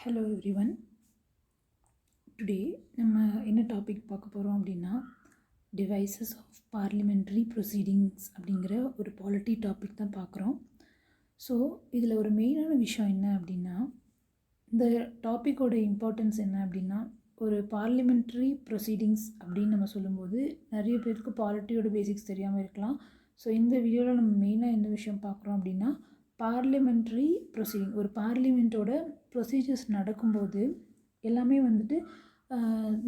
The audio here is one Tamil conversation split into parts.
Hello everyone. டுடே நம்ம என்ன டாபிக் பார்க்க போகிறோம் அப்படின்னா டிவைசஸ் ஆஃப் பார்லிமெண்ட்ரி ப்ரொசீடிங்ஸ் அப்படிங்கிற ஒரு பாலிட்டி டாபிக் தான் பார்க்குறோம். ஸோ இதில் ஒரு மெயினான விஷயம் என்ன அப்படின்னா, இந்த டாப்பிக்கோட இம்பார்ட்டன்ஸ் என்ன அப்படின்னா, ஒரு பார்லிமெண்ட்ரி ப்ரொசீடிங்ஸ் அப்படின்னு நம்ம சொல்லும்போது நிறைய பேருக்கு பாலிட்டியோட பேசிக்ஸ் தெரியாமல் இருக்கலாம். ஸோ இந்த வீடியோவில் நம்ம மெயினாக என்ன விஷயம் பார்க்குறோம் அப்படின்னா, பார்லிமெண்ட்ரி ப்ரொசீடிங், ஒரு பார்லிமெண்ட்டோட ப்ரொசீஜர்ஸ் நடக்கும்போது எல்லாமே வந்துட்டு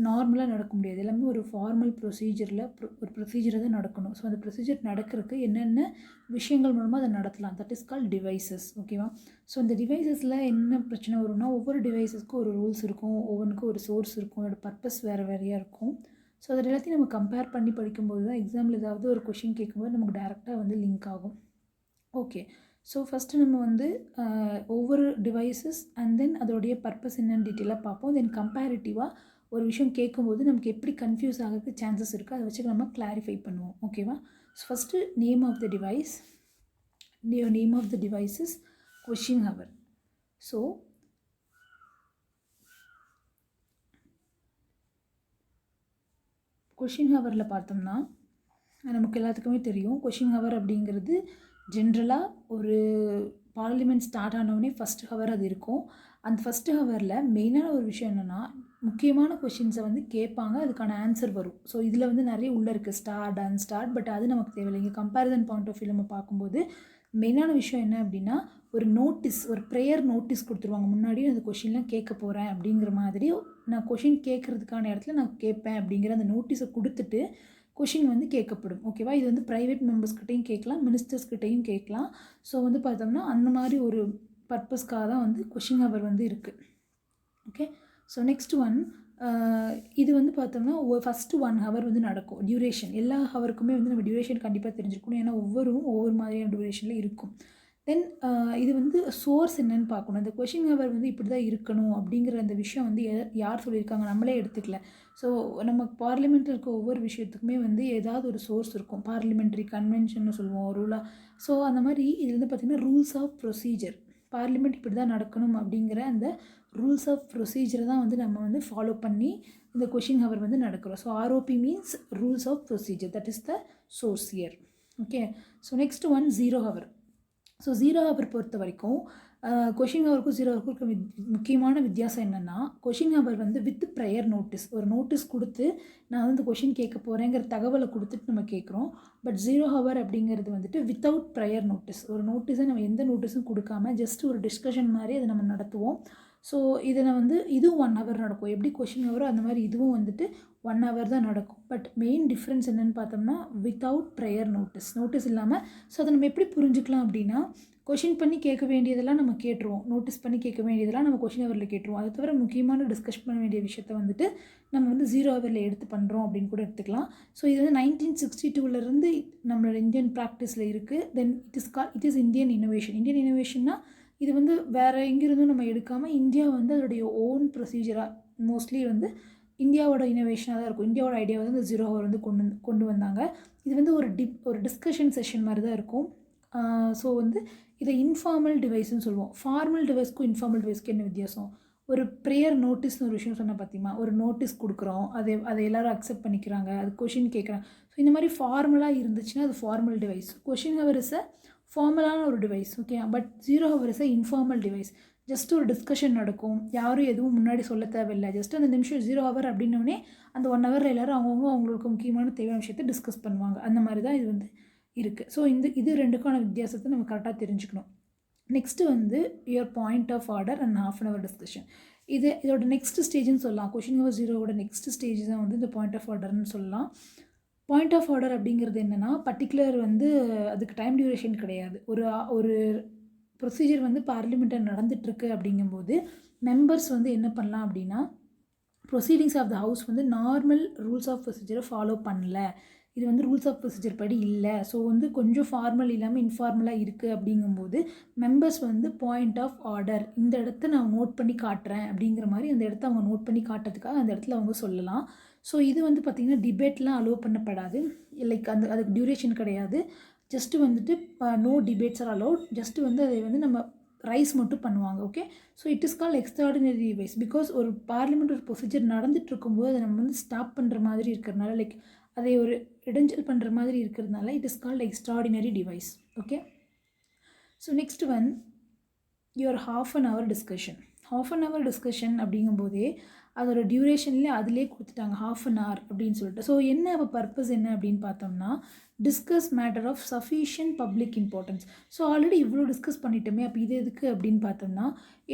நார்மலாக நடக்க முடியாது. எல்லாமே ஒரு ஃபார்மல் ப்ரொசீஜரில் ஒரு ப்ரொசீஜரை தான் நடக்கணும். ஸோ அந்த ப்ரொசீஜர் நடக்கிறதுக்கு என்னென்ன விஷயங்கள் மூலமாக அதை நடத்தலாம், தட் இஸ் கால் டிவைசஸ். ஓகேவா? ஸோ இந்த டிவைசஸில் என்ன பிரச்சனை வரும்னா, ஒவ்வொரு டிவைசஸ்க்கும் ஒரு ரூல்ஸ் இருக்கும், ஒவ்வொன்றுக்கும் ஒரு சோர்ஸ் இருக்கும், அதோட பர்பஸ் வேறு வேறையாக இருக்கும். ஸோ அது எல்லாத்தையும் நம்ம கம்பேர் பண்ணி படிக்கும்போது தான் எக்ஸாமில் ஏதாவது ஒரு கொஷின் கேட்கும்போது நமக்கு டேரெக்டாக வந்து லிங்க் ஆகும். ஓகே, ஸோ ஃபஸ்ட்டு நம்ம வந்து ஒவ்வொரு டிவைசஸ் அண்ட் தென் அதோடைய பர்பஸ் என்னென்னு டீட்டெயிலாக பார்ப்போம். தென் கம்பேரிட்டிவாக ஒரு விஷயம் கேட்கும்போது நமக்கு எப்படி கன்ஃபியூஸ் ஆகிறதுக்கு சான்சஸ் இருக்குது, அதை வச்சு நம்ம கிளாரிஃபை பண்ணுவோம். ஓகேவா? So first name of the device, name of the devices, question hour. So question ஹவரில் பார்த்தோம்னா நமக்கு எல்லாத்துக்குமே தெரியும், கொஷின் ஹவர் அப்படிங்கிறது ஜென்ரலாக ஒரு பார்லிமெண்ட் ஸ்டார்ட் ஆனவுடனே ஃபஸ்ட் ஹவர் அது இருக்கும். அந்த ஃபஸ்ட்டு ஹவரில் மெயினான ஒரு விஷயம் என்னென்னா, முக்கியமான கொஷின்ஸை வந்து கேட்பாங்க, அதுக்கான ஆன்சர் வரும். ஸோ இதில் வந்து நிறைய உள்ளே இருக்குது, ஸ்டார்ட் அன்ஸ்டார்ட், பட் அது நமக்கு தேவையில்லை. இங்கே கம்பேரிசன் பாயிண்ட் ஆஃப் வியூ நம்ம பார்க்கும்போது மெயினான விஷயம் என்ன அப்படின்னா, ஒரு நோட்டீஸ், ஒரு ப்ரேயர் நோட்டீஸ் கொடுத்துருவாங்க. முன்னாடியே அந்த கொஷின்லாம் கேட்க போகிறேன் அப்படிங்கிற மாதிரி, நான் கொஷின் கேட்குறதுக்கான இடத்துல நான் கேட்பேன் அப்படிங்கிற அந்த நோட்டீஸை கொடுத்துட்டு கொஷின் வந்து கேட்கப்படும். ஓகேவா? இது வந்து ப்ரைவேட் மெம்பர்ஸ்கிட்டையும் கேட்கலாம், மினிஸ்டர்ஸ்கிட்டையும் கேட்கலாம். ஸோ வந்து பார்த்தோம்னா அந்த மாதிரி ஒரு பர்பஸ்க்காக தான் வந்து கொஷின் ஹவர் வந்து இருக்குது. ஓகே, ஸோ நெக்ஸ்ட் ஒன், இது வந்து பார்த்தோம்னா ஃபஸ்ட்டு 1 ஹவர் வந்து நடக்கும். டியூரேஷன் எல்லா ஹவருக்குமே வந்து நம்ம டியூரேஷன் கண்டிப்பாக தெரிஞ்சுக்கணும், ஏன்னா ஒவ்வொரு மாதிரியான டியூரேஷனில் இருக்கும். தென் இது வந்து சோர்ஸ் என்னன்னு பார்க்கணும். இந்த கொஷின் ஹவர் வந்து இப்படி தான் இருக்கணும் அப்படிங்கிற அந்த விஷயம் வந்து யார் சொல்லியிருக்காங்க, நம்மளே எடுத்துக்கல. ஸோ நம்ம பார்லிமெண்ட்டில் இருக்க ஒவ்வொரு விஷயத்துக்குமே வந்து ஏதாவது ஒரு சோர்ஸ் இருக்கும். பார்லிமெண்ட்ரி கன்வென்ஷன்னு சொல்லுவோம், ரூலாக. ஸோ அந்த மாதிரி இது வந்து பார்த்திங்கன்னா ரூல்ஸ் ஆஃப் ப்ரொசீஜர், பார்லிமெண்ட் இப்படி தான் நடக்கணும் அப்படிங்கிற அந்த ரூல்ஸ் ஆஃப் ப்ரொசீஜரை தான் வந்து நம்ம வந்து ஃபாலோ பண்ணி இந்த கொஷின் ஹவர் வந்து நடக்கிறோம். So ROP means rules of procedure, that is the source here. Okay, so next one 0 hour. So 0 hour பொறுத்த வரைக்கும் கொஷின் ஹவருக்கும் 0 ஹவருக்கும் இருக்க முக்கியமான வித்தியாசம் என்னென்னா, கொஷின் ஹவர் வந்து வித் ப்ரையர் நோட்டீஸ், ஒரு நோட்டீஸ் கொடுத்து நான் வந்து கொஷின் கேட்க போகிறேங்கிற தகவலை கொடுத்துட்டு நம்ம கேட்குறோம். பட் 0 ஹவர் அப்படிங்கிறது வந்துட்டு வித்தவுட் ப்ரையர் நோட்டீஸ், ஒரு நோட்டீஸை நம்ம எந்த நோட்டீஸும் கொடுக்காம ஜஸ்ட் ஒரு டிஸ்கஷன் மாதிரி அதை நம்ம நடத்துவோம். ஸோ இதில் வந்து இதுவும் 1 ஹவர் நடக்கும். எப்படி கொஷின் ஹவரோ அந்த மாதிரி இதுவும் வந்துட்டு 1 ஹவர் தான் நடக்கும். பட் மெயின் டிஃப்ரென்ஸ் என்னென்னு பார்த்தோம்னா, வித்தவுட் ப்ரையர் நோட்டீஸ் இல்லாமல். ஸோ அதை நம்ம எப்படி புரிஞ்சுக்கலாம் அப்படின்னா, கொஷின் பண்ணி கேட்க வேண்டியதெல்லாம் நம்ம கேட்டுருவோம், நோட்டீஸ் பண்ணி கேட்க வேண்டியதெல்லாம் நம்ம கொஷின் ஹவரில் கேட்டுருவோம். அது தவிர முக்கியமான டிஸ்கஸ் பண்ண வேண்டிய விஷயத்த வந்துட்டு நம்ம வந்து 0 ஹவரில் எடுத்து பண்ணுறோம் அப்படின்னு கூட எடுத்துக்கலாம். ஸோ இது வந்து 1962 நம்மளோட இந்தியன் ப்ராக்டிஸில் இருக்குது. Then it is Indian innovation. Indian இனோவேஷன்னா இது வந்து வேறு எங்கேருந்தும் நம்ம எடுக்காமல் இந்தியா வந்து அதோடைய ஓன் ப்ரொசீஜராக, மோஸ்ட்லி வந்து இந்தியாவோட இனோவேஷனாக தான் இருக்கும். இந்தியாவோட ஐடியாவை வந்து இந்த 0 ஹவர் வந்து கொண்டு வந்தாங்க. இது வந்து ஒரு டிஸ்கஷன் செஷன் மாதிரி தான் இருக்கும். ஸோ வந்து இதை இன்ஃபார்மல் டிவைஸ்ன்னு சொல்லுவோம். ஃபார்மல் டிவைஸ்க்கும் இன்ஃபார்மல் டிவைஸ்க்கு என்ன வித்தியாசம்? ஒரு ப்ரேயர் நோட்டீஸ்னு ஒரு விஷயம் சொன்னால் பார்த்தீங்களா, ஒரு நோட்டீஸ் கொடுக்குறோம், அதை எல்லோரும் அக்செப்ட் பண்ணிக்கிறாங்க, அது கொஷின் கேட்குறாங்க. ஸோ இந்த மாதிரி ஃபார்மலாக இருந்துச்சுன்னா அது formal device. Question hour is ஃபார்மலான ஒரு device. Okay, but 0 hour is informal device. Just ஒரு டிஸ்கஷன் நடக்கும், யாரும் எதுவும் முன்னாடி சொல்ல தேவையில்லை. ஜஸ்ட் அந்த நிமிஷம் 0 ஹவர் அப்படின்னோடனே அந்த 1 ஹவரில் எல்லோரும் அவங்களுக்கு முக்கியமான தேவையான விஷயத்தை டிஸ்கஸ் பண்ணுவாங்க. அந்த மாதிரி தான் இது வந்து இருக்குது. ஸோ இது ரெண்டுக்கான வித்தியாசத்தை நம்ம கரெக்டாக தெரிஞ்சுக்கணும். நெக்ஸ்ட்டு வந்து your point of order and ½ hour discussion. இதோட நெக்ஸ்ட் ஸ்டேஜ்னு சொல்லலாம். கொஷின் ஹவர் 0வோட நெக்ஸ்ட் ஸ்டேஜ் தான் வந்து இந்த பாயிண்ட் ஆஃப் ஆர்டர்னு சொல்லலாம். பாயிண்ட் ஆஃப் ஆர்டர் அப்படிங்கிறது என்னென்னா, பர்டிகுலர் வந்து அதுக்கு டைம் டியூரேஷன் கிடையாது. ஒரு ப்ரொசீஜர் வந்து பார்லிமெண்ட்டில் நடந்துகிட்ருக்கு அப்படிங்கும்போது மெம்பர்ஸ் வந்து என்ன பண்ணலாம் அப்படின்னா, ப்ரொசீடிங்ஸ் ஆஃப் த ஹவுஸ் வந்து நார்மல் ரூல்ஸ் ஆஃப் ப்ரொசீஜரை ஃபாலோ பண்ணல, இது வந்து ரூல்ஸ் ஆஃப் ப்ரொசீஜர் படி இல்லை, ஸோ வந்து கொஞ்சம் ஃபார்மல் இல்லாமல் இன்ஃபார்மலாக இருக்குது அப்படிங்கும்போது மெம்பர்ஸ் வந்து பாயிண்ட் ஆஃப் ஆர்டர், இந்த இடத்த நான் நோட் பண்ணி காட்டுறேன் அப்படிங்கிற மாதிரி அந்த இடத்த அவங்க நோட் பண்ணி காட்டுறதுக்காக அந்த இடத்துல அவங்க சொல்லலாம். ஸோ இது வந்து பார்த்திங்கன்னா டிபேட்லாம் அலோவ் பண்ணப்படாது. லைக் அதுக்கு டியூரேஷன் கிடையாது. ஜஸ்ட்டு வந்துட்டு no debates are allowed. Just வந்து அதை வந்து நம்ம ரைஸ் மட்டும் பண்ணுவாங்க. Okay, so it is called extraordinary device. Because ஒரு பார்லிமெண்ட் ஒரு ப்ரொசீஜர் நடந்துட்டு இருக்கும்போது அதை நம்ம வந்து ஸ்டாப் பண்ணுற மாதிரி இருக்கிறதுனால, லைக் அதை ஒரு இடைஞ்சல் பண்ணுற மாதிரி இருக்கிறதுனால it is called extraordinary device. Okay, so next one your half an hour discussion. half an hour discussion அப்படிங்கும்போதே அதோட டியூரேஷன்லேயே அதிலே கொடுத்துட்டாங்க half an hour அப்படின்னு சொல்லிட்டு. ஸோ என்ன அப்போ பர்பஸ் என்ன அப்படின்னு பார்த்தோம்னா, discuss matter of sufficient public importance. So already இவ்வளோ டிஸ்கஸ் பண்ணிட்டோமே, அப்போ இது எதுக்கு அப்படின்னு பார்த்தோம்னா,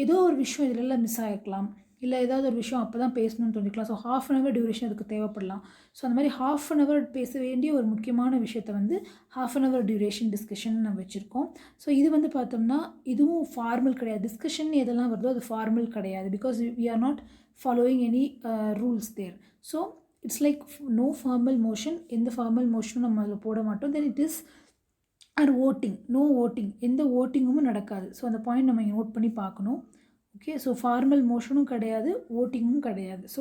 ஏதோ ஒரு விஷயம் இதிலெல்லாம் மிஸ் ஆகிருக்கலாம், இல்லை ஏதாவது ஒரு விஷயம் அப்போ தான் பேசணும்னு தோணிக்கலாம். So half an hour duration அதுக்கு தேவைப்படலாம். ஸோ அந்த மாதிரி half an hour பேச வேண்டிய ஒரு முக்கியமான விஷயத்தை வந்து half an hour duration discussion நம்ம வச்சுருக்கோம். ஸோ இது வந்து பார்த்தோம்னா இதுவும் ஃபார்மல் கிடையாது. டிஸ்கஷன் எதெல்லாம் வருதோ அது ஃபார்மல் கிடையாது. Because we are not following any rules there. So it's like no formal motion. எந்த ஃபார்மல் மோஷனும் நம்ம அதில் போட மாட்டோம். Then it is or voting, no voting, எந்த ஓட்டிங்கும் நடக்காது. ஸோ அந்த பாயிண்ட் நம்ம இங்கே நோட் பண்ணி பார்க்கணும். ஓகே, ஸோ ஃபார்மல் மோஷனும் கிடையாது, ஓட்டிங்கும் கிடையாது. ஸோ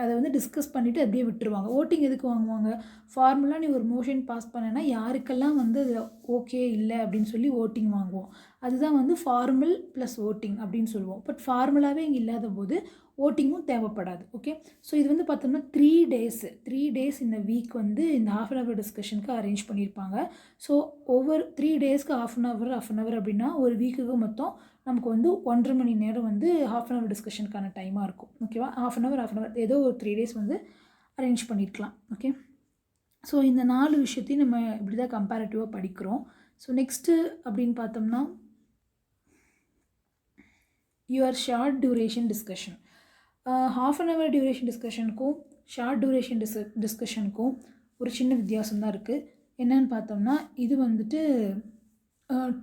அதை வந்து டிஸ்கஸ் பண்ணிவிட்டு அப்படியே விட்டுருவாங்க. ஓட்டிங் எதுக்கு வாங்குவாங்க? ஃபார்மலாக நீ ஒரு மோஷன் பாஸ் பண்ணனா யாருக்கெல்லாம் வந்து அதில் ஓகே இல்லை அப்படின்னு சொல்லி ஓட்டிங் வாங்குவோம். அதுதான் வந்து ஃபார்மல் ப்ளஸ் ஓட்டிங் அப்படின்னு சொல்லுவோம். பட் ஃபார்மலாகவே இங்கே இல்லாத போது ஓட்டிங்கும் தேவைப்படாது. ஓகே, ஸோ இது வந்து பார்த்தோம்னா 3 days இந்த வீக் வந்து இந்த half an hour டிஸ்கஷனுக்கு அரேஞ்ச் பண்ணியிருப்பாங்க. ஸோ ஒவ்வொரு 3 daysக்கு half an hour அப்படின்னா ஒரு வீக்குக்கு மொத்தம் நமக்கு வந்து 1.5 மணி நேரம் வந்து half an hour டிஸ்கஷனுக்கான டைமாக இருக்கும். ஓகேவா, half an hour ஏதோ ஒரு 3 days வந்து அரேஞ்ச் பண்ணியிருக்கலாம். ஓகே, ஸோ இந்த 4 விஷயத்தையும் நம்ம இப்படி தான் கம்பேரிட்டிவாக படிக்கிறோம். ஸோ நெக்ஸ்ட்டு அப்படின்னு பார்த்தோம்னா your short duration discussion. half an hour duration டிஸ்கஷனுக்கும் ஷார்ட் டியூரேஷன் டிஸ்கஷனுக்கும் ஒரு சின்ன வித்தியாசம் தான் இருக்குது. என்னன்னு பார்த்தோம்னா இது வந்துட்டு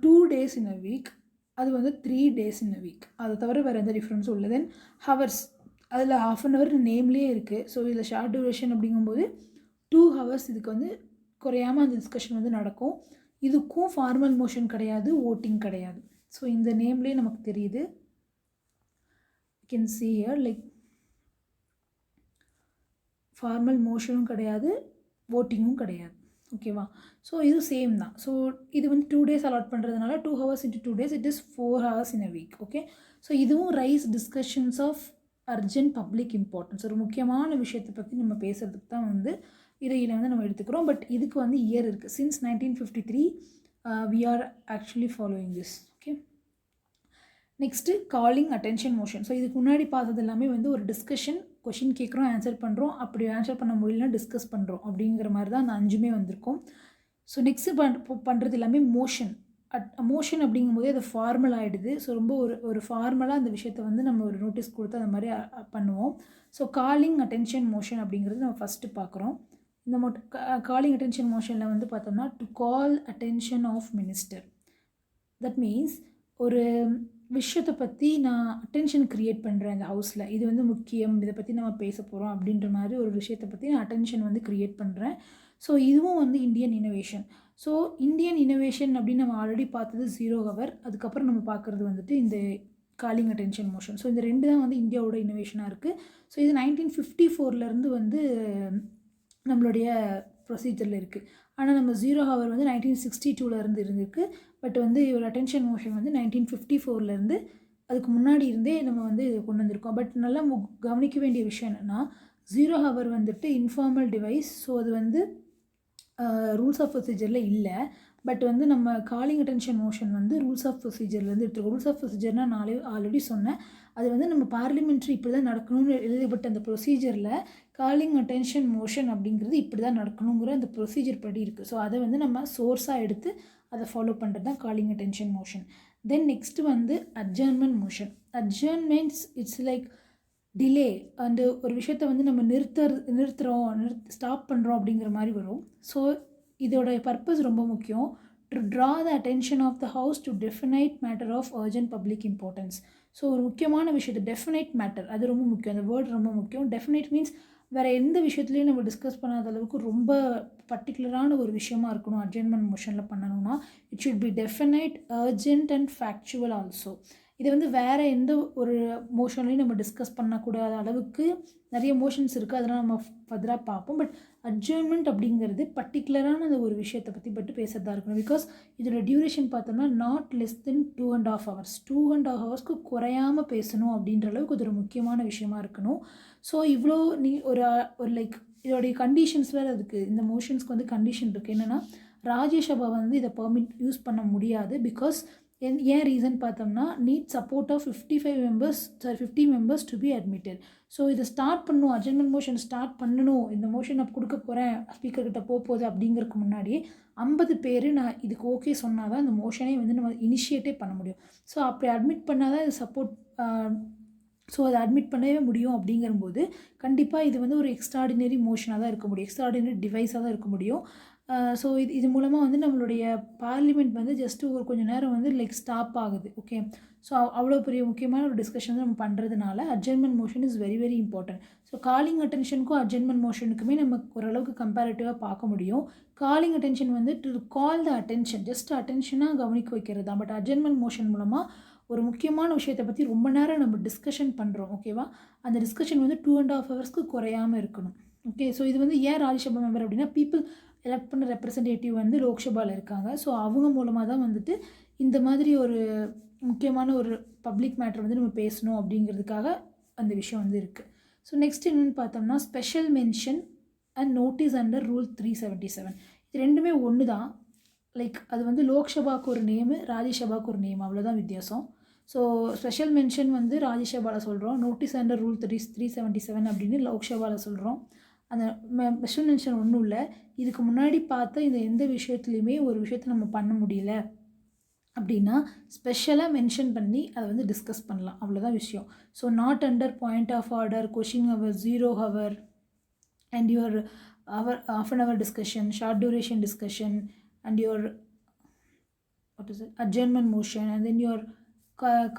2 days in a week, அது வந்து 3 days in a week. அதை தவிர வேறு எந்த டிஃப்ரென்ஸும் இல்லை. தென் ஹவர்ஸ், அதில் half an hour நேம்லேயே இருக்குது. ஸோ இதில் ஷார்ட் டியூரேஷன் அப்படிங்கும்போது 2 hours இதுக்கு வந்து குறையாமல் அந்த டிஸ்கஷன் வந்து நடக்கும். இதுக்கும் ஃபார்மல் மோஷன் கிடையாது, ஓட்டிங் கிடையாது. ஸோ இந்த நேம்லேயே நமக்கு தெரியுது. You can see here like formal மோஷனும் கிடையாது, ஓட்டிங்கும் கிடையாது. ஓகேவா, ஸோ இது சேம் தான். ஸோ இது வந்து 2 days அலாட் பண்ணுறதுனால 2 hours into 2 days it is 4 hours in a week. Okay, so இதுவும் raise discussions of urgent public importance. ஒரு முக்கியமான விஷயத்தை பற்றி நம்ம பேசுகிறதுக்கு தான் வந்து இதில் வந்து நம்ம எடுத்துக்கிறோம். பட் இதுக்கு வந்து இயர் இருக்குது. Since 1953 we are actually following this. Okay, next calling attention motion. So இதுக்கு முன்னாடி பார்த்தது எல்லாமே வந்து ஒரு டிஸ்கஷன், கொஷின் கேட்குறோம், ஆன்சர் பண்ணுறோம், அப்படி ஆன்சர் பண்ண முடியலன்னா டிஸ்கஸ் பண்ணுறோம் அப்படிங்கிற மாதிரி தான் அந்த 5மே வந்திருக்கும். ஸோ நெக்ஸ்ட்டு பண்ணுறது எல்லாமே மோஷன். மோஷன் அப்படிங்கும்போதே அது ஃபார்மல் ஆகிடுது. ஸோ ரொம்ப ஒரு ஃபார்மலாக அந்த விஷயத்தை வந்து நம்ம ஒரு நோட்டீஸ் கொடுத்து அந்த மாதிரி பண்ணுவோம். ஸோ காலிங் அட்டென்ஷன் மோஷன் அப்படிங்கிறது நம்ம ஃபஸ்ட்டு பார்க்குறோம். இந்த காலிங் அட்டென்ஷன் மோஷனில் வந்து பார்த்தோம்னா to call attention of minister. That means ஒரு விஷயத்தை பற்றி நான் அட்டென்ஷன் க்ரியேட் பண்ணுறேன் இந்த ஹவுஸில், இது வந்து முக்கியம், இதை பற்றி நம்ம பேச போகிறோம் அப்படின்ற மாதிரி ஒரு விஷயத்தை பற்றி நான் அட்டென்ஷன் வந்து க்ரியேட் பண்ணுறேன். ஸோ இதுவும் வந்து Indian innovation. So Indian innovation அப்படின்னு நம்ம ஆல்ரெடி பார்த்தது 0 hour. அதுக்கப்புறம் நம்ம பார்க்குறது வந்துட்டு இந்த காலிங் அட்டென்ஷன் மோஷன். ஸோ இந்த 2 தான் வந்து இந்தியாவோட இனோவேஷனாக இருக்குது. ஸோ இது 1954 வந்து நம்மளுடைய ப்ரொசீஜரில் இருக்குது. ஆனால் நம்ம 0 hour வந்து 1962 இருந்திருக்கு. பட் வந்து ஒரு அட்டென்ஷன் மோஷன் வந்து 1954 அதுக்கு முன்னாடி இருந்தே நம்ம வந்து கொண்டு வந்திருக்கோம். பட் நல்லா கவனிக்க வேண்டிய விஷயம் என்னென்னா 0 hour வந்துட்டு இன்ஃபார்மல் டிவைஸ். ஸோ அது வந்து ரூல்ஸ் ஆஃப் ப்ரொசீஜரில் இல்லை. பட் வந்து நம்ம காலிங் அட்டென்ஷன் மோஷன் வந்து ரூல்ஸ் ஆஃப் ப்ரொசீஜர்லேருந்து எடுத்துருக்கோம். ரூல்ஸ் ஆஃப் ப்ரொசீஜர்னால் நான் ஆல்ரெடி சொன்னேன், அது வந்து நம்ம பார்லிமெண்ட்ரி இப்படி தான் நடக்கணும்னு எழுதப்பட்ட அந்த ப்ரொசீஜரில் காலிங் அட்டென்ஷன் மோஷன் அப்படிங்கிறது இப்படி தான் நடக்கணுங்கிற அந்த ப்ரொசீஜர் படி இருக்குது. ஸோ அதை வந்து நம்ம சோர்ஸாக எடுத்து அதை ஃபாலோ பண்ணுறது தான் calling attention motion. Then next வந்து adjournment motion. Adjournments it's like delay. அந்த ஒரு விஷயத்தை வந்து நம்ம ஸ்டாப் பண்ணுறோம் அப்படிங்கிற மாதிரி வரும். ஸோ இதோட பர்பஸ் ரொம்ப முக்கியம். To draw the attention of the house to definite matter of urgent public importance. So ஒரு முக்கியமான விஷயத்தை டெஃபினைட் மேட்டர், அது ரொம்ப முக்கியம். அந்த வேர்ட் ரொம்ப முக்கியம். டெஃபினைட் மீன்ஸ் வேறு எந்த விஷயத்துலையும் நம்ம டிஸ்கஸ் பண்ணாத அளவுக்கு ரொம்ப பர்டிகுலரான ஒரு விஷயமா இருக்கணும். அட்ஜர்ன்மெண்ட் மோஷனில் பண்ணணும்னா it should be definite, urgent and factual also. இதை வந்து வேறு எந்த ஒரு மோஷன்லையும் நம்ம டிஸ்கஸ் பண்ணக்கூடாத அளவுக்கு நிறைய மோஷன்ஸ் இருக்குது. அதெல்லாம் நம்ம ஃபர்தராக பார்ப்போம். பட் அட்ஜர்ன்மெண்ட் அப்படிங்கிறது பர்டிகுலரான அந்த ஒரு விஷயத்தை பற்றி பேசுகிறதா இருக்கணும். பிகாஸ் இதோட டியூரேஷன் பார்த்தோம்னா not less than 2.5 hours. 2.5 hours குறையாமல் பேசணும் அப்படின்ற அளவுக்கு இது ஒரு முக்கியமான விஷயமா இருக்கணும். ஸோ இவ்வளோ ஒரு லைக் இதோடைய கண்டிஷன்ஸ் வேறு இருக்குது. இந்த மோஷன்ஸ்க்கு வந்து கண்டிஷன் இருக்குது. என்னென்னா ராஜ்யசபா வந்து இதை யூஸ் பண்ண முடியாது. பிகாஸ் ஏன் ரீசன் பார்த்தோம்னா need support of 50 members to be admitted. So இதை ஸ்டார்ட் பண்ணணும், அட்ஜர்ன்மெண்ட் மோஷன் ஸ்டார்ட் பண்ணணும், இந்த மோஷன் நான் கொடுக்க போகிறேன் ஸ்பீக்கர்கிட்ட போகுது அப்படிங்கிறதுக்கு முன்னாடி 50 பேர் நான் இதுக்கு ஓகே சொன்னால் தான் இந்த மோஷனே வந்து நம்ம இனிஷியேட்டே பண்ண முடியும். ஸோ அப்படி அட்மிட் பண்ணால் தான் இது சப்போர்ட் ஸோ அதை அட்மிட் பண்ணவே முடியும். அப்படிங்கும்போது கண்டிப்பாக இது வந்து ஒரு எக்ஸ்ட்ராடினரி மோஷனாக தான் இருக்க முடியும், எக்ஸ்ட்ராடினரி டிவைஸாக தான் இருக்க முடியும். ஸோ இது மூலமாக வந்து நம்மளுடைய பார்லிமெண்ட் வந்து ஜஸ்ட்டு ஒரு கொஞ்சம் நேரம் வந்து லைக் ஸ்டாப் ஆகுது. ஓகே, ஸோ அவ்வளோ பெரிய முக்கியமான ஒரு டிஸ்கஷன் நம்ம பண்ணுறதுனால adjournment motion is very very important. So calling அட்டென்ஷனுக்கும் அட்ஜர்ன்மெண்ட் மோஷனுக்குமே நம்ம ஓரளவுக்கு கம்பேரிட்டிவாக பார்க்க முடியும். காலிங் அட்டென்ஷன் வந்து to call the attention, just அட்டென்ஷனாக கவனிக்க வைக்கிறது தான். பட் அட்ஜர்ன்மெண்ட் மோஷன் மூலமாக ஒரு முக்கியமான விஷயத்தை பற்றி ரொம்ப நேரம் நம்ம டிஸ்கஷன் பண்ணுறோம். ஓகேவா, அந்த டிஸ்கஷன் வந்து 2.5 hours குறையாமல் இருக்கணும். ஓகே, ஸோ இது வந்து ஏன் ராஜ்யசபா மெம்பர் அப்படின்னா பீப்புள் எலெக்ட் பண்ண ரெப்ரசன்டேட்டிவ் வந்து லோக்சபாவில் இருக்காங்க. ஸோ அவங்க மூலமாக தான் வந்துட்டு இந்த மாதிரி ஒரு முக்கியமான ஒரு பப்ளிக் மேட்டர் வந்து நம்ம பேசணும் அப்படிங்கிறதுக்காக அந்த விஷயம் வந்து இருக்குது. ஸோ நெக்ஸ்ட் என்னென்னு பார்த்தோம்னா special mention and notice under rule 377. இது ரெண்டுமே ஒன்று தான். லைக் அது வந்து லோக்சபாவுக்கு ஒரு நேமு, ராஜ்யசபாவுக்கு ஒரு நேம், அவ்வளோதான் வித்தியாசம். ஸோ ஸ்பெஷல் மென்ஷன் வந்து ராஜ்யசபாவில் சொல்கிறோம், நோட்டீஸ் அண்டர் ரூல் 377 அப்படின்னு லோக்சபாவில் சொல்கிறோம். அந்த ஸ்பெஷல் மென்ஷன் ஒன்றும் இல்லை. இதுக்கு முன்னாடி பார்த்த இந்த எந்த விஷயத்துலையுமே ஒரு விஷயத்தை நம்ம பண்ண முடியல அப்படின்னா ஸ்பெஷலாக மென்ஷன் பண்ணி அதை வந்து டிஸ்கஸ் பண்ணலாம், அவ்வளோதான் விஷயம். So not under point of order, question hour, 0 hour and your half an hour discussion, short duration discussion and your adjournment motion and then your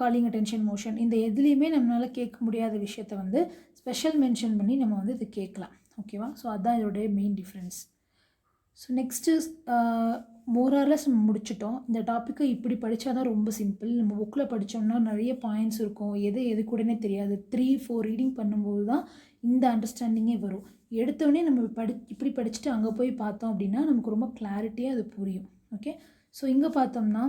calling attention motion, இந்த எதுலேயுமே நம்மளால் கேட்க முடியாத விஷயத்தை வந்து ஸ்பெஷல் மென்ஷன் பண்ணி நம்ம வந்து இது கேட்கலாம். ஓகேவா, ஸோ அதுதான் இதோடைய மெயின் டிஃப்ரென்ஸ். ஸோ நெக்ஸ்ட்டு மோரார்லெஸ் நம்ம முடிச்சிட்டோம். இந்த டாப்பிக்கை இப்படி படித்தா தான் ரொம்ப சிம்பிள். நம்ம புக்கில் படித்தோம்னா நிறைய பாயிண்ட்ஸ் இருக்கும், எது கூடனே தெரியாது. 3-4 ரீடிங் பண்ணும்போது தான் இந்த அண்டர்ஸ்டாண்டிங்கே வரும். எடுத்தோடனே நம்ம இப்படி படிச்சுட்டு அங்கே போய் பார்த்தோம் அப்படின்னா நமக்கு ரொம்ப கிளாரிட்டியாக அது புரியும். ஓகே, ஸோ இங்கே பார்த்தோம்னா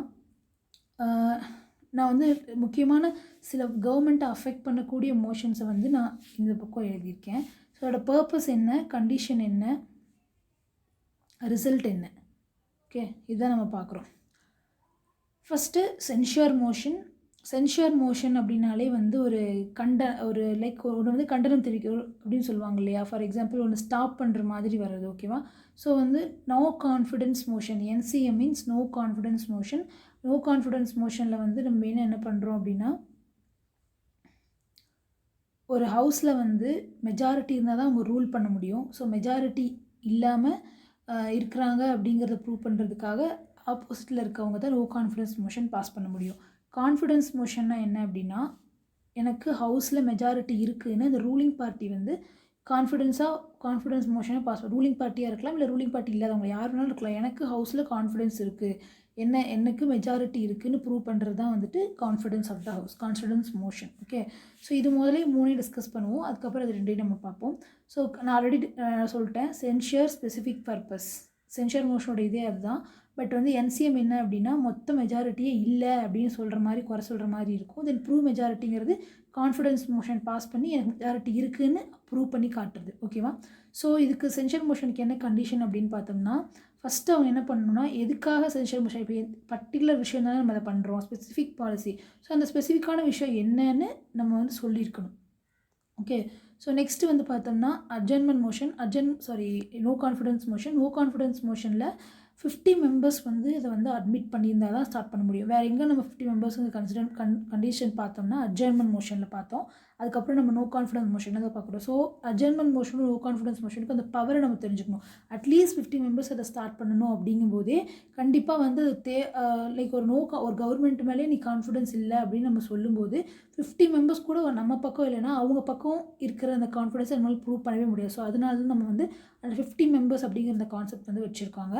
நான் வந்து முக்கியமான சில கவர்மெண்ட்டை அஃபெக்ட் பண்ணக்கூடிய மோஷன்ஸை வந்து நான் இந்த பக்கம் எழுதியிருக்கேன். ஸோ அதோட பர்பஸ் என்ன, கண்டிஷன் என்ன, ரிசல்ட் என்ன. ஓகே, இதுதான் நம்ம பார்க்குறோம். ஃபஸ்ட்டு சென்ஷூர் மோஷன் அப்படின்னாலே வந்து ஒரு லைக் ஒன்று வந்து கண்டனம் தெரிவிக்கும் அப்படின்னு சொல்லுவாங்க இல்லையா. ஃபார் எக்ஸாம்பிள் ஒன்று ஸ்டாப் பண்ணுற மாதிரி வர்றது. ஓகேவா, ஸோ வந்து no confidence motion, NCM means no confidence motion. No confidence மோஷனில் வந்து நம்ம என்ன பண்ணுறோம் அப்படின்னா ஒரு ஹவுஸில் வந்து மெஜாரிட்டி இருந்தால் தான் அவங்க ரூல் பண்ண முடியும். ஸோ மெஜாரிட்டி இல்லாமல் இருக்கிறாங்க அப்படிங்கிறத ப்ரூவ் பண்ணுறதுக்காக ஆப்போசிட்டில் இருக்கவங்க தான் நோ கான்ஃபிடென்ஸ் மோஷன் பாஸ் பண்ண முடியும். கான்ஃபிடென்ஸ் மோஷன்னா என்ன அப்படின்னா எனக்கு ஹவுஸில் மெஜாரிட்டி இருக்குதுன்னு இந்த ரூலிங் பார்ட்டி வந்து கான்ஃபிடென்ஸ் மோஷனை பாஸ் பண்ண, ரூலிங் பார்ட்டியாக இருக்கலாம் இல்லை ரூலிங் பார்ட்டி இல்லாதவங்க யார் வேணாலும் இருக்கலாம். எனக்கு ஹவுஸில் கான்ஃபிடென்ஸ் இருக்குது, எனக்கு மெஜாரிட்டி இருக்குதுன்னு ப்ரூவ் பண்ணுறது தான் வந்துட்டு confidence of the house, confidence motion. Okay, so இது முதலே 3 டிஸ்கஸ் பண்ணுவோம், அதுக்கப்புறம் அது 2 நம்ம பார்ப்போம். ஸோ நான் ஆல்ரெடி சொல்லிட்டேன், சென்ஷூர் ஸ்பெசிஃபிக் பர்பஸ், சென்ஷூர் மோஷனோட இதே அதுதான். பட் வந்து NCM என்ன அப்படின்னா மொத்த மெஜாரிட்டியே இல்லை அப்படின்னு சொல்கிற மாதிரி, குறை சொல்கிற மாதிரி இருக்கும். தென் ப்ரூவ் மெஜாரிட்டிங்கிறது கான்ஃபிடென்ஸ் மோஷன் பாஸ் பண்ணி எனக்கு மெஜாரிட்டி இருக்குதுன்னு ப்ரூவ் பண்ணி காட்டுறது. ஓகேவா, ஸோ இதுக்கு சென்ஷூர் மோஷனுக்கு என்ன கண்டிஷன் அப்படின்னு பார்த்தோம்னா ஃபஸ்ட்டு அவங்க என்ன பண்ணணும்னா எதுக்காக சென்ஷூர் மோஷன், இப்போ பர்டிகுலர் விஷயம் தானே நம்ம அதை பண்ணுறோம், ஸ்பெசிஃபிக் பாலிசி. ஸோ அந்த ஸ்பெசிஃபிக்கான விஷயம் என்னன்னு நம்ம வந்து சொல்லியிருக்கணும். ஓகே, ஸோ நெக்ஸ்ட்டு வந்து பார்த்தோம்னா அட்ஜர்ன்மெண்ட் மோஷன், நோ கான்ஃபிடென்ஸ் மோஷனில் 50 members வந்து இதை வந்து அட்மிட் பண்ணியிருந்தால் தான் ஸ்டார்ட் பண்ண முடியும். வேறு எங்கே நம்ம 50 members வந்து கண்டிஷன் பார்த்தோம்னா அட்ஜர்ன்மெண்ட் மோஷனில் பார்த்தோம். அதுக்கப்புறம் நம்ம நோ கான்ஃபிடன்ஸ் மோஷன் தான் பார்க்குறோம். ஸோ அட்ஜர்ன்மெண்ட் மோஷனும் நோ கான்ஃபிடன்ஸ் மோஷனுக்கு அந்த பவரை நம்ம தெரிஞ்சுக்கணும். அட்லீஸ்ட் 50 members அதை ஸ்டார்ட் பண்ணணும் அப்படிங்கும்போதே கண்டிப்பாக வந்து லைக் ஒரு கவர்மெண்ட் மேலே நீ கான்ஃபிடன்ஸ் இல்லை அப்படின்னு நம்ம சொல்லும்போது 50 members கூட நம்ம பக்கம் இல்லைன்னா அவங்க பக்கம் இருக்கிற அந்த கான்ஃபிடன்ஸை நம்மளால் ப்ரூவ் பண்ணவே முடியாது. ஸோ அதனால தான் நம்ம வந்து அந்த 50 members அப்படிங்கிற அந்த கான்செப்ட் வந்து வச்சுருக்காங்க.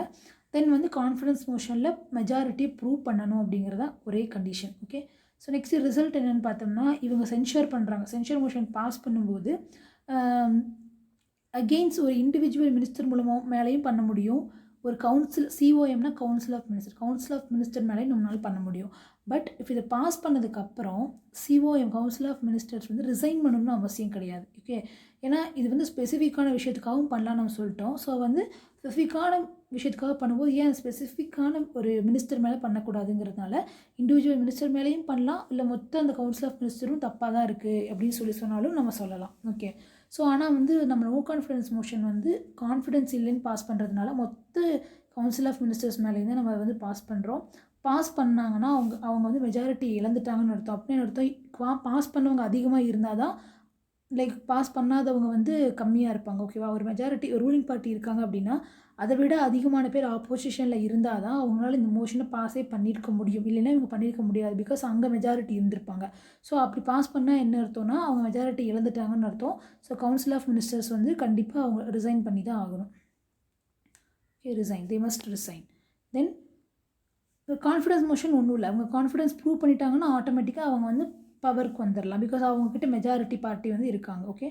தென் வந்து கான்ஃபிடன்ஸ் மோஷனில் மெஜாரிட்டியை ப்ரூவ் பண்ணணும் அப்படிங்கிறதா ஒரே condition. Okay, so next result என்னென்னு பார்த்தோம்னா இவங்க சென்ஷூர் பண்ணுறாங்க. சென்ஷூர் மோஷன் பாஸ் பண்ணும்போது அகெயின்ஸ்ட் ஒரு இண்டிவிஜுவல் மினிஸ்டர் மூலமாக மேலேயும் பண்ண முடியும். ஒரு கவுன்சில் சிஓஎம்னா கவுன்சில் ஆஃப் மினிஸ்டர் மேலேயும் நம்மளால் பண்ண முடியும். பட் இப்போ இதை பாஸ் பண்ணதுக்கப்புறம் சிஓஎம் கவுன்சில் ஆஃப் மினிஸ்டர்ஸ் வந்து ரிசைன் பண்ணணும்னு அவசியம் கிடையாது. ஓகே, ஏன்னா இது வந்து ஸ்பெசிஃபிக்கான விஷயத்துக்காகவும் பண்ணலாம்னு நம்ம சொல்லிட்டோம். ஸோ வந்து ஸ்பெசிஃபிக்கான விஷயத்துக்காக பண்ணும்போது ஏன் ஸ்பெசிஃபிக்கான ஒரு மினிஸ்டர் மேலே பண்ணக்கூடாதுங்கிறதுனால இண்டிவிஜுவல் மினிஸ்டர் மேலேயும் பண்ணலாம், இல்லை மொத்த அந்த கவுன்சில் ஆஃப் மினிஸ்டரும் தப்பாக தான் இருக்குது அப்படின்னு சொன்னாலும் நம்ம சொல்லலாம். ஓகே, ஸோ ஆனால் வந்து நம்ம நோ கான்ஃபிடன்ஸ் மோஷன் வந்து கான்ஃபிடன்ஸ் இல்லைன்னு பாஸ் பண்ணுறதுனால மொத்த கவுன்சில் ஆஃப் மினிஸ்டர்ஸ் மேலேருந்து நம்ம வந்து பாஸ் பண்ணுறோம். பாஸ் பண்ணாங்கன்னா அவங்க வந்து மெஜாரிட்டி இழந்துட்டாங்கன்னு அர்த்தம். அப்படின்னு அர்த்தம் பாஸ் பண்ணவங்க அதிகமாக இருந்தால் தான் லைக் பாஸ் பண்ணாதவங்க வந்து கம்மியாக இருப்பாங்க. ஓகேவா, ஒரு மெஜாரிட்டி ரூலிங் பார்ட்டி இருக்காங்க அப்படின்னா அதை விட அதிகமான பேர் ஆப்போசிஷனில் இருந்தால் தான் அவங்களால இந்த மோஷனை பாஸே பண்ணியிருக்க முடியும். இல்லைன்னா இவங்க பண்ணியிருக்க முடியாது, பிகாஸ் அங்கே மெஜாரிட்டி இருந்திருப்பாங்க. ஸோ அப்படி பாஸ் பண்ணால் என்ன அர்த்தம்னா அவங்க மெஜாரிட்டி இழந்துட்டாங்கன்னு அர்த்தம். ஸோ கவுன்சில் ஆஃப் மினிஸ்டர்ஸ் வந்து கண்டிப்பாக அவங்க ரிசைன் பண்ணி தான் ஆகணும். Okay, resign, they must resign. Then confidence motion ஒன்றும் இல்லை, அவங்க கான்ஃபிடன்ஸ் ப்ரூவ் பண்ணிட்டாங்கன்னா ஆட்டோமேட்டிக்காக அவங்க வந்து பவருக்கு வந்துடலாம், பிகாஸ் அவங்கக்கிட்ட மெஜாரிட்டி பார்ட்டி வந்து இருக்காங்க. ஓகே,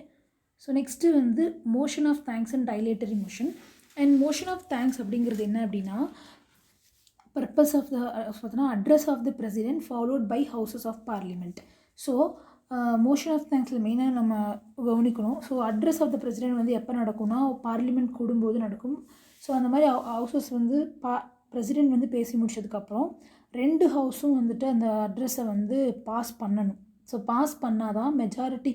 ஸோ நெக்ஸ்ட்டு வந்து motion of thanks and dilatory motion. And motion of thanks அப்படிங்கிறது என்ன அப்படின்னா purpose of the address of the president followed by houses of parliament. So motion of தேங்க்ஸில் மெயினாக நம்ம கவனிக்கணும். So address of the president வந்து எப்போ நடக்கும்னா பார்லிமெண்ட் கூடும்போது நடக்கும். ஸோ அந்த மாதிரி ஹவுசஸ் வந்து பிரசிடென்ட் வந்து பேசி முடிச்சதுக்கப்புறம் 2 ஹவுஸும் வந்துட்டு அந்த அட்ரஸை வந்து பாஸ் பண்ணணும். ஸோ பாஸ் பண்ணால் தான் மெஜாரிட்டி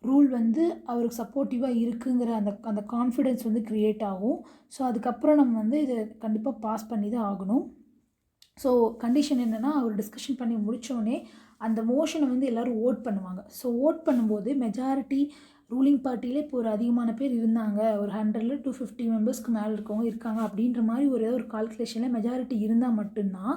ரூல் வந்து அவருக்கு சப்போர்ட்டிவாக இருக்குங்கிற அந்த கான்ஃபிடென்ஸ் வந்து க்ரியேட் ஆகும். ஸோ அதுக்கப்புறம் நம்ம வந்து இதை கண்டிப்பாக பாஸ் பண்ணி தான் ஆகணும். ஸோ கண்டிஷன் என்னென்னா அவர் டிஸ்கஷன் பண்ணி முடித்தோடனே அந்த மோஷனை வந்து எல்லோரும் ஓட் பண்ணுவாங்க. ஸோ ஓட் பண்ணும்போது மெஜாரிட்டி ரூலிங் பார்ட்டியில் இப்போ ஒரு அதிகமான பேர் இருந்தாங்க, ஒரு 100 to 50 மெம்பர்ஸ்க்கு மேலே இருக்கவங்க இருக்காங்க அப்படின்ற மாதிரி ஒரு கால்குலேஷனில் மெஜாரிட்டி இருந்தால் மட்டும்தான்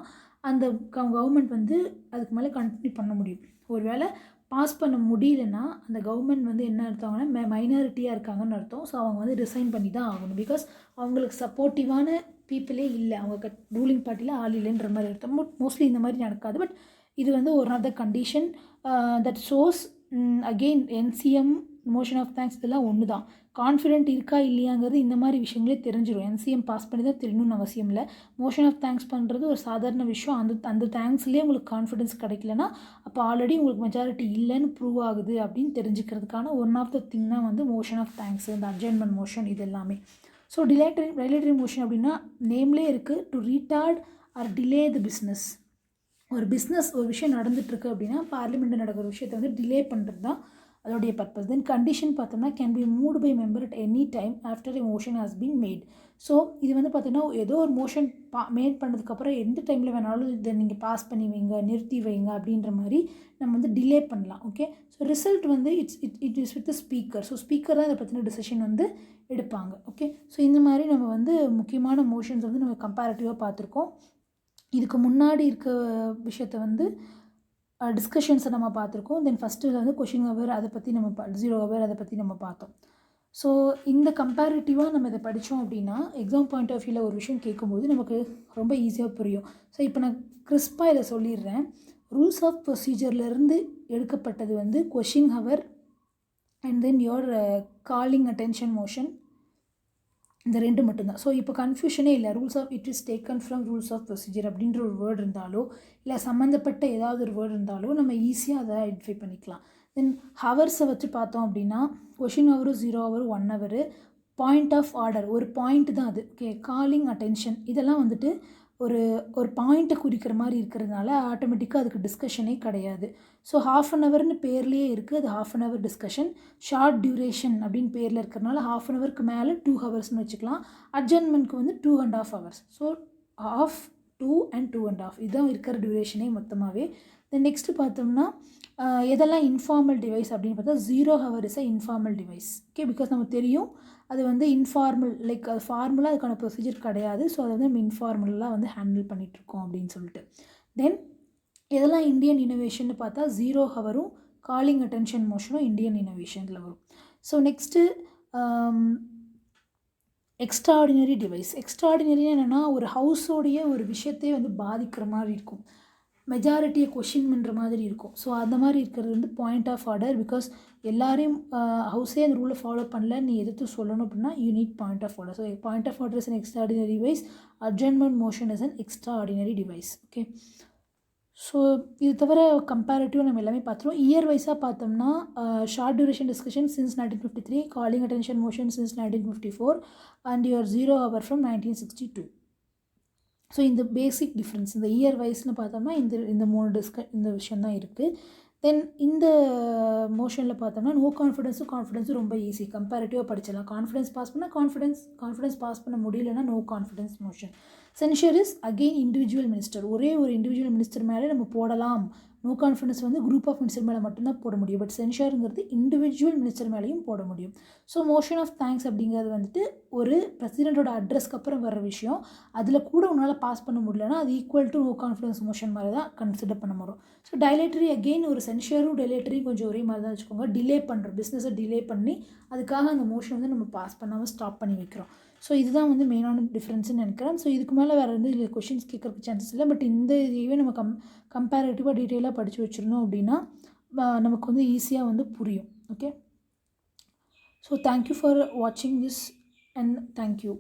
அந்த கவர்மெண்ட் வந்து அதுக்கு மேலே கண்டினியூ பண்ண முடியும். ஒரு வேளை பாஸ் பண்ண முடியலன்னா அந்த கவர்மெண்ட் வந்து என்ன அர்த்தம்னா மைனாரிட்டியாக இருக்காங்கன்னு அர்த்தம். ஸோ அவங்க வந்து ரிசைன் பண்ணி தான் ஆகணும், பிகாஸ் அவங்களுக்கு சப்போர்ட்டிவான பீப்புளே இல்லை, அவங்க ரூலிங் பார்ட்டியில் ஆள் இல்லைன்ற மாதிரி அர்த்தம். மோஸ்ட்லி இந்த மாதிரி நடக்காது, பட் இது வந்து ஒரு other condition that shows. Again NCM motion of thanks இதெல்லாம் ஒன்று தான். கான்ஃபிடென்ட் இருக்கா இல்லையாங்கிறது இந்த மாதிரி விஷயங்களே தெரிஞ்சிடும். என்சிஎம் பாஸ் பண்ணி தான் தெரியணும்னு அவசியம் இல்லை. மோஷன் ஆஃப் தேங்க்ஸ் பண்ணுறது ஒரு சாதாரண விஷயம். அந்த தேங்க்ஸ்லேயே உங்களுக்கு கான்ஃபிடென்ஸ் கிடைக்கலனா அப்போ ஆல்ரெடி உங்களுக்கு மெஜாரிட்டி இல்லைன்னு ப்ரூவ் ஆகுது அப்படின்னு தெரிஞ்சுக்கிறதுக்கான ஒன் ஆஃப் த திங் தான் வந்து மோஷன் ஆஃப் தேங்க்ஸ், இந்த அட்ஜர்ன்மெண்ட் மோஷன், இது எல்லாமே. ஸோ டைலேட்டரி மோஷன் அப்படின்னா நேம்லே இருக்குது, to retard or delay the business. ஒரு பிஸ்னஸ் ஒரு விஷயம் நடந்துகிட்ருக்கு அப்படின்னா பார்லிமெண்ட்டில் நடக்கிற விஷயத்தை வந்து டிலே பண்ணுறது தான் அதோடைய பர்பஸ். தென் கண்டிஷன் பார்த்தோம்னா can be moved by member at any time after a motion has been made. So இது வந்து பார்த்தீங்கன்னா ஏதோ ஒரு மோஷன் மேட் பண்ணதுக்கப்புறம் எந்த டைமில் வேணாலும் இதை நீங்கள் பாஸ் பண்ணி வைங்க, நிறுத்தி வைங்க அப்படின்ற மாதிரி நம்ம வந்து டிலே பண்ணலாம். ஓகே, ஸோ ரிசல்ட் வந்து it is with the speaker. So speaker தான் இதை பற்றின டிசிஷன் வந்து எடுப்பாங்க. ஓகே, ஸோ இந்த மாதிரி நம்ம வந்து முக்கியமான மோஷன்ஸ் வந்து நம்ம கம்பேரிட்டிவாக பார்த்துருக்கோம். இதுக்கு முன்னாடி இருக்க விஷயத்தை வந்து டிஸ்கஷன்ஸை நம்ம பார்த்துருக்கோம். தென் ஃபஸ்ட்டு வந்து கொஷின் ஹவர், அதை பற்றி நம்ம 0 ஹவர் அதை பற்றி நம்ம பார்த்தோம். ஸோ இந்த கம்பேரிட்டிவாக நம்ம இதை படித்தோம் அப்படின்னா எக்ஸாம் பாயிண்ட் ஆஃப் வியூவில் ஒரு விஷயம் கேட்கும்போது நமக்கு ரொம்ப ஈஸியாக புரியும். ஸோ இப்போ நான் கிறிஸ்பாக இதை சொல்லிடுறேன். ரூல்ஸ் ஆஃப் ப்ரொசீஜர்லேருந்து எடுக்கப்பட்டது வந்து question hour and then your calling attention motion, இந்த 2 மட்டும்தான். ஸோ இப்போ கன்ஃபியூஷனே இல்லை. Rules of it is taken from rules of procedure அப்படின்ற ஒரு வேர்டு இருந்தாலோ இல்லை சம்மந்தப்பட்ட ஏதாவது ஒரு வேர்டு இருந்தாலோ நம்ம ஈஸியாக அதை ஐடென்டிஃபை பண்ணிக்கலாம். தென் ஹவர்ஸை வச்சு பார்த்தோம் அப்படின்னா கொஷின் ஹவரும் 0 hour 1 hour. Point of order ஒரு பாயிண்ட் தான் அது. ஓகே, காலிங் அட்டென்ஷன் இதெல்லாம் வந்துட்டு ஒரு பாயிண்ட்டை குறிக்கிற மாதிரி இருக்கிறதுனால ஆட்டோமேட்டிக்காக அதுக்கு டிஸ்கஷனே கிடையாது. ஸோ 1/2 அன் ஹவர்னு பேர்லேயே இருக்குது, அது 1/2 an hour discussion. Short duration அப்படின்னு பேரில் இருக்கிறனால 1/2 அன் ஹவருக்கு மேலே 2 ஹவர்ஸ்னு வச்சுக்கலாம். அட்ஜர்ன்மெண்ட்க்கு வந்து 2.5 ஹவர்ஸ். ஸோ 1/2, 2 and 2.5 இதுதான் இருக்கிற டியூரேஷனே மொத்தமாகவே. தென் நெக்ஸ்ட்டு பார்த்தோம்னா எதெல்லாம் இன்ஃபார்மல் டிவைஸ் அப்படின்னு பார்த்தா 0 hour is a informal device. Okay, because நமக்கு தெரியும் அது வந்து இன்ஃபார்மல், லைக் அது ஃபார்முலாக அதுக்கான ப்ரொசீஜர் கிடையாது. ஸோ அதை வந்து நம்ம இன்ஃபார்மலாக வந்து ஹேண்டில் பண்ணிகிட்ருக்கோம் அப்படின்னு சொல்லிட்டு. தென் எதெல்லாம் இந்தியன் இனோவேஷன் பார்த்தா 0 ஹவரும் காலிங் அட்டென்ஷன் மோஷனும் இந்தியன் இனோவேஷனில் வரும். So next extraordinary device. Extraordinary என்னென்னா ஒரு ஹவுஸோடைய ஒரு விஷயத்தையே வந்து பாதிக்கிற மாதிரி இருக்கும். மெஜாரிட்டியை கொஷின் பண்ணுற மாதிரி இருக்கும். ஸோ அந்த மாதிரி இருக்கிறது வந்து பாயிண்ட் ஆஃப் ஆர்டர். பிகாஸ் எல்லாரையும் ஹவுஸே அந்த ரூலை ஃபாலோ பண்ணல, நீ எதிர்த்து சொல்லணும் அப்படின்னா you need point of order. So point of order is an extraordinary device, adjournment motion is an extraordinary device. Okay, so இது தவிர கம்பேரிட்டிவாக நம்ம எல்லாமே பார்த்துருவோம். இயர் வைஸாக பார்த்தோம்னா short duration discussion since 1953, calling attention motion since 1954 and your 0 hour from 1962. So இந்த பேசிக் டிஃப்ரென்ஸ் இந்த இயர் வைஸ்னு பார்த்தோம்னா இந்த 3 இந்த விஷயம் தான் இருக்குது. தென் இந்த மோஷனில் பார்த்தோம்னா நோ கான்ஃபிடன்ஸும் ரொம்ப ஈஸி, கம்பேரிட்டிவாக படிச்சிடலாம். கான்ஃபிடன்ஸ் பாஸ் பண்ணால் கான்ஃபிடன்ஸ் பாஸ் பண்ண முடியலன்னா no confidence motion. Censure is again individual minister, ஒரே ஒரு இண்டிவிஜுவல் மினிஸ்டர் மேலே நம்ம போடலாம். நோ கான்ஃபிடன்ஸ் வந்து குரூப் ஆஃப் மினிஸ்டர் மேலே மட்டும்தான் போட முடியும். பட் சென்ஷருங்கிறது இண்டிவிஜுவல் மினிஸ்டர் மேலேயும் போட முடியும். ஸோ மோஷன் ஆஃப் தேங்க்ஸ் அப்படிங்கிறது வந்துட்டு ஒரு பிரசிடெண்ட்டோட அட்ரஸ்க்கு அப்புறம் வர விஷயம். அதில் கூட உன்னால் பாஸ் பண்ண முடியலன்னா அது equal to know confidence motion மாதிரி தான் கன்சிடர் பண்ண முடியும். ஸோ டைலேட்டரி அகெயின் ஒரு சென்ஷரும் டைலேட்டரியும் கொஞ்சம் ஒரே மாதிரி தான் வச்சுக்கோங்க. டிலே பண்ணுறோம், பிஸ்னஸை டிலே பண்ணி அதுக்காக அந்த மோஷன் வந்து நம்ம பாஸ் பண்ணாமல் ஸ்டாப் பண்ணி வைக்கிறோம். ஸோ இதுதான் வந்து மெயினான டிஃப்ரென்ஸ்னு நினைக்கிறேன். ஸோ இதுக்கு மேலே வேறு வந்து இதில் கொஷின்ஸ் கேட்குறதுக்கு சான்சஸ் இல்லை. பட் இந்த இதுவே நம்ம கம்பேரிட்டிவாக டீட்டெயிலாக படித்து வச்சுருந்தோம் அப்படின்னா நமக்கு வந்து ஈஸியாக வந்து புரியும். ஓகே, ஸோ தேங்க்யூ ஃபார் வாட்சிங் திஸ் அண்ட் தேங்க்யூ.